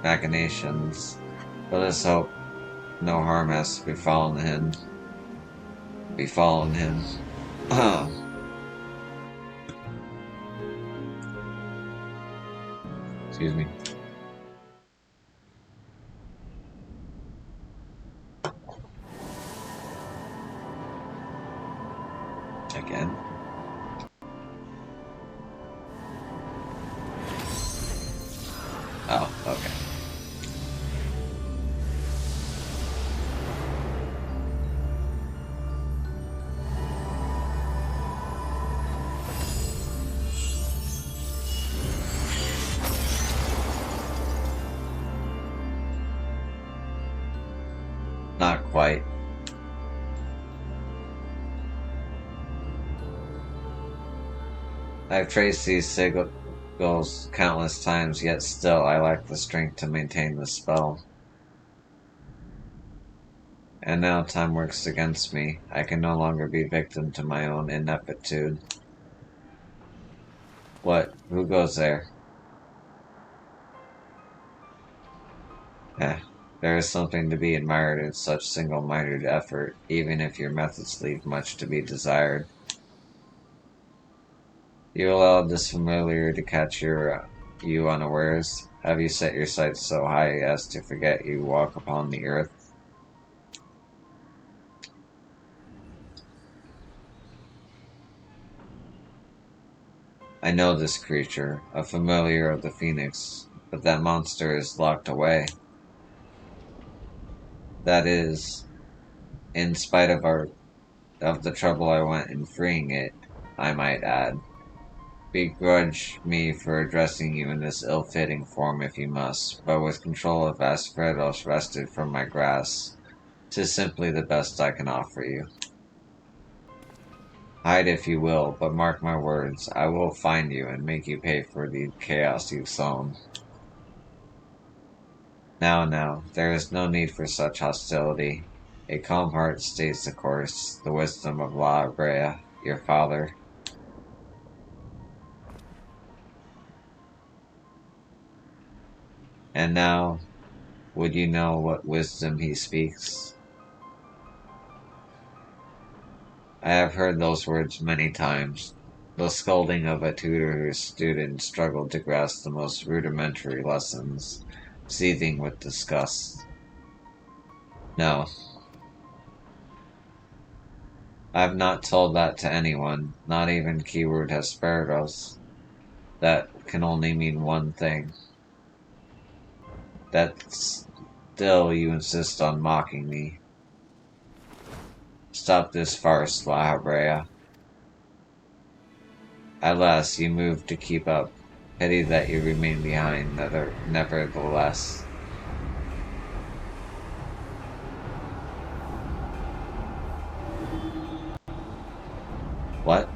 machinations. Let us hope no harm has befallen him. Excuse me. Again. Oh, okay. Not quite. I've traced these sigils countless times, yet still I lack the strength to maintain the spell. And now time works against me. I can no longer be victim to my own ineptitude. What? Who goes there? There is something to be admired in such single-minded effort, even if your methods leave much to be desired. You allowed this familiar to catch you unawares? Have you set your sights so high as to forget you walk upon the earth? I know this creature, a familiar of the Phoenix, but that monster is locked away. That is, in spite of the trouble I went in freeing it, I might add. Begrudge me for addressing you in this ill-fitting form if you must, but with control of Aspharos wrested from my grasp, 'tis simply the best I can offer you. Hide if you will, but mark my words, I will find you and make you pay for the chaos you've sown. Now, there is no need for such hostility. A calm heart stays the course, the wisdom of La Brea, your father. And now, would you know what wisdom he speaks? I have heard those words many times, the scolding of a tutor whose student struggled to grasp the most rudimentary lessons, seething with disgust. No, I've not told that to anyone, not even keyword Hesperdos. That can only mean one thing. That still you insist on mocking me. Stop this farce, La Habrea. At last you move to keep up. Pity that you remain behind, nevertheless. What?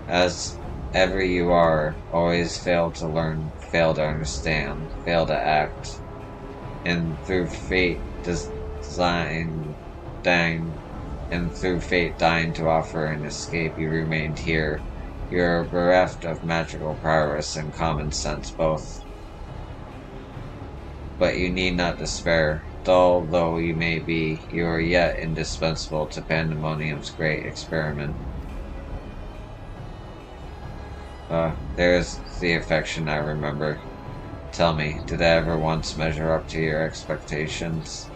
As ever you are, always fail to learn, fail to understand, fail to act, and through fate dying to offer an escape, you remained here. You are bereft of magical prowess and common sense both. But you need not despair. Dull though you may be, you are yet indispensable to Pandæmonium's great experiment. There is the affection I remember. Tell me, did I ever once measure up to your expectations?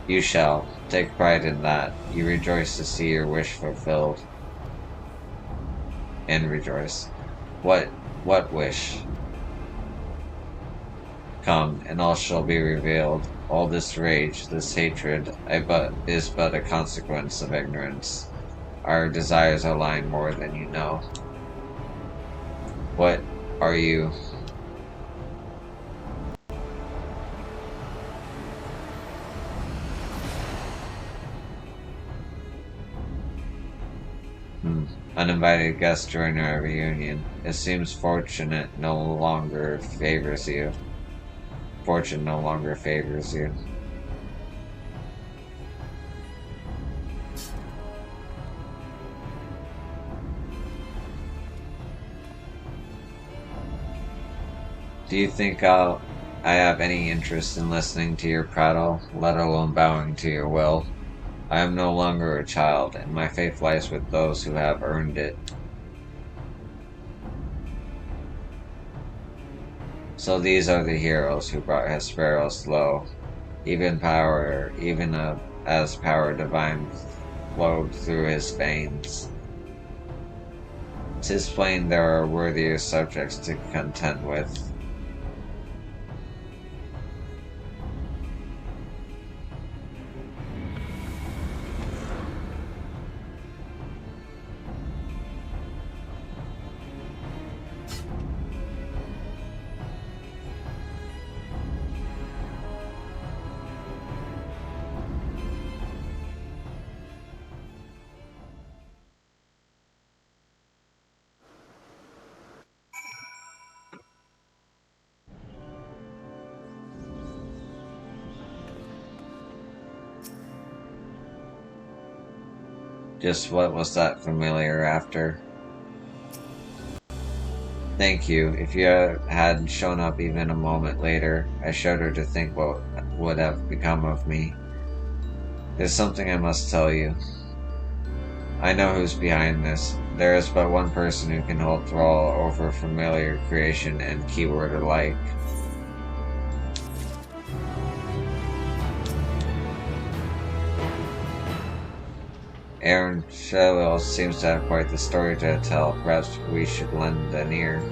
You shall. Take pride in that. You rejoice to see your wish fulfilled. And rejoice. What What wish? Come, and all shall be revealed. All this rage, this hatred, is but a consequence of ignorance. Our desires align more than you know. What are you? Uninvited guest during our reunion. It seems fortune no longer favors you. Fortune no longer favors you. Do you think I have any interest in listening to your prattle, let alone bowing to your will? I am no longer a child, and my faith lies with those who have earned it. So these are the heroes who brought Hesperos low. Even as power divine flowed through his veins. 'Tis plain there are worthier subjects to contend with. Just what was that familiar after? Thank you. If you had shown up even a moment later, I shudder to think what would have become of me. There's something I must tell you. I know who's behind this. There is but one person who can hold thrall over familiar creation and keyword alike. Aaron Shallow seems to have quite the story to tell. Perhaps we should lend an ear.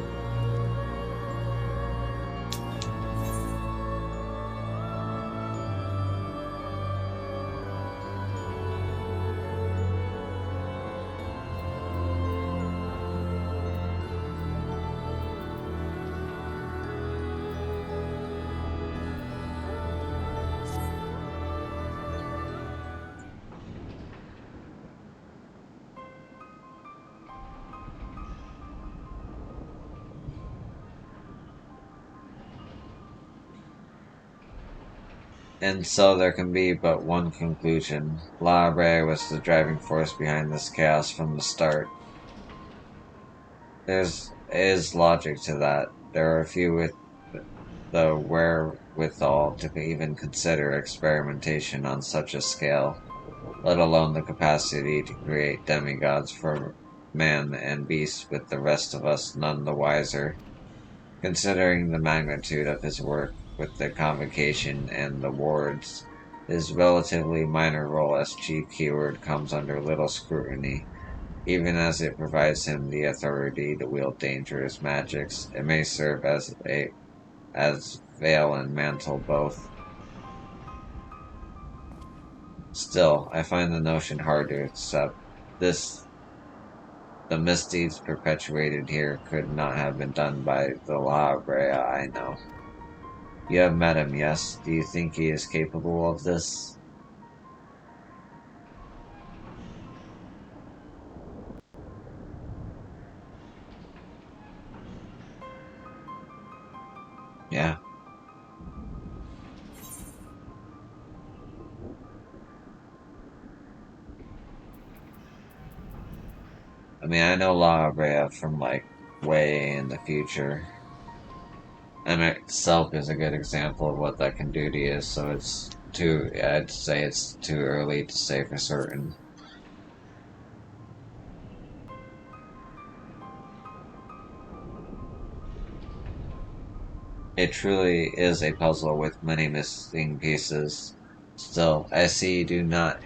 And so there can be but one conclusion. La Brea was the driving force behind this chaos from the start. There is logic to that. There are few with the wherewithal to even consider experimentation on such a scale, let alone the capacity to create demigods for man and beast, with the rest of us none the wiser. Considering the magnitude of his work with the Convocation and the wards, his relatively minor role as chief keyword comes under little scrutiny. Even as it provides him the authority to wield dangerous magics, it may serve as veil and mantle both. Still, I find the notion hard to accept. The misdeeds perpetuated here could not have been done by the La Brea I know. You have met him, yes? Do you think he is capable of this? Yeah. I mean, I know La Brea from like way in the future. And itself is a good example of what that can do to you, so I'd say it's too early to say for certain. It truly is a puzzle with many missing pieces. Still, I see you do not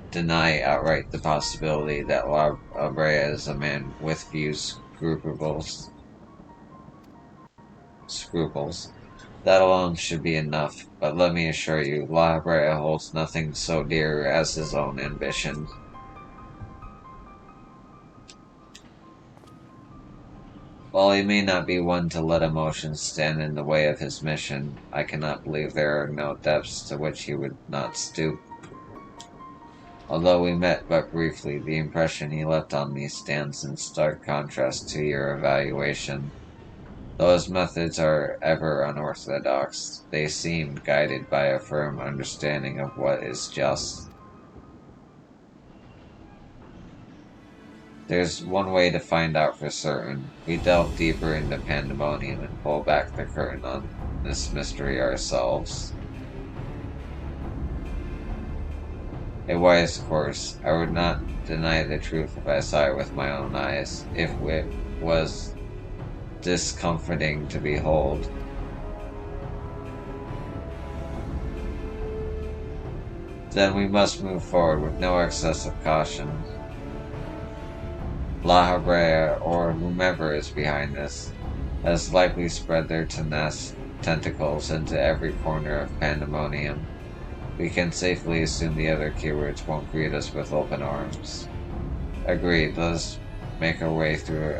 deny outright the possibility that La Brea is a man with few scruples. scruples. That alone should be enough, but let me assure you, La Brea holds nothing so dear as his own ambition. While he may not be one to let emotions stand in the way of his mission, I cannot believe there are no depths to which he would not stoop. Although we met but briefly, the impression he left on me stands in stark contrast to your evaluation. Though his methods are ever unorthodox, they seem guided by a firm understanding of what is just. There's one way to find out for certain. We delve deeper into Pandæmonium and pull back the curtain on this mystery ourselves. A wise course. I would not deny the truth if I saw it with my own eyes, if it was discomforting to behold. Then we must move forward with no excessive caution. La Brea, or whomever is behind this, has likely spread their tentacles into every corner of Pandæmonium. We can safely assume the other keywords won't greet us with open arms. Agreed, let us make our way through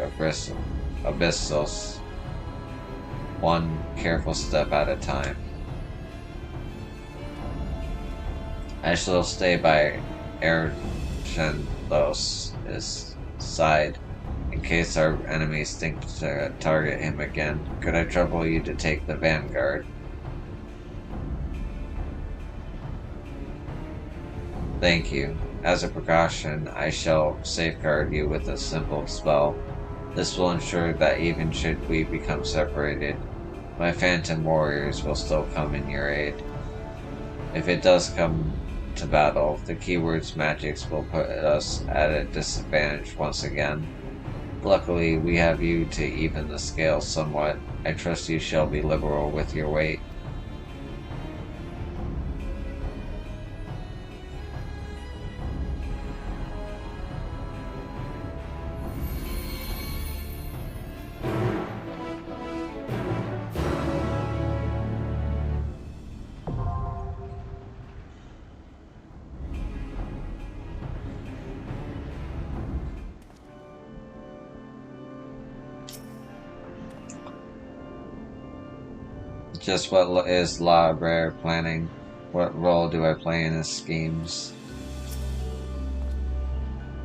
Abyssos, one careful step at a time. I shall stay by Archendos' side, in case our enemies think to target him again. Could I trouble you to take the vanguard? Thank you. As a precaution, I shall safeguard you with a simple spell. This will ensure that even should we become separated, my phantom warriors will still come in your aid. If it does come to battle, the keyword's magics will put us at a disadvantage once again. Luckily, we have you to even the scale somewhat. I trust you shall be liberal with your weight. Just what is La Brea planning? What role do I play in his schemes?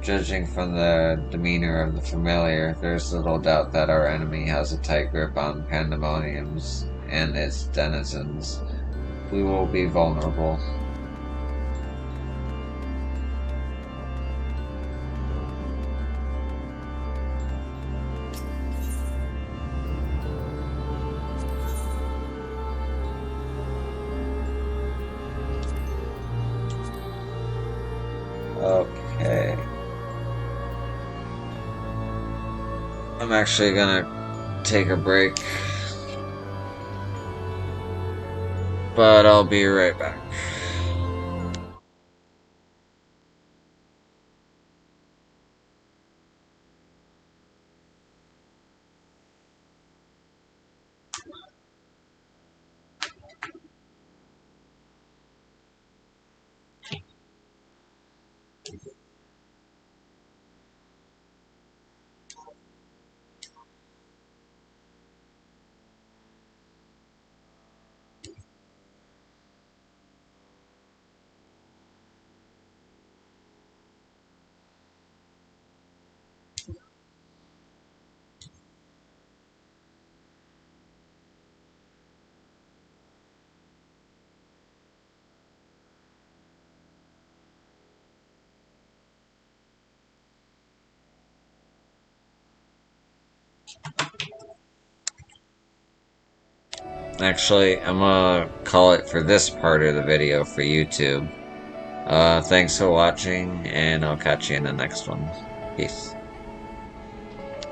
Judging from the demeanor of the familiar, there's little doubt that our enemy has a tight grip on Pandæmoniums and its denizens. We will be vulnerable. Okay. I'm actually gonna take a break, but I'll be right back. Actually, I'm gonna call it for this part of the video for YouTube. Thanks for watching, and I'll catch you in the next one. Peace.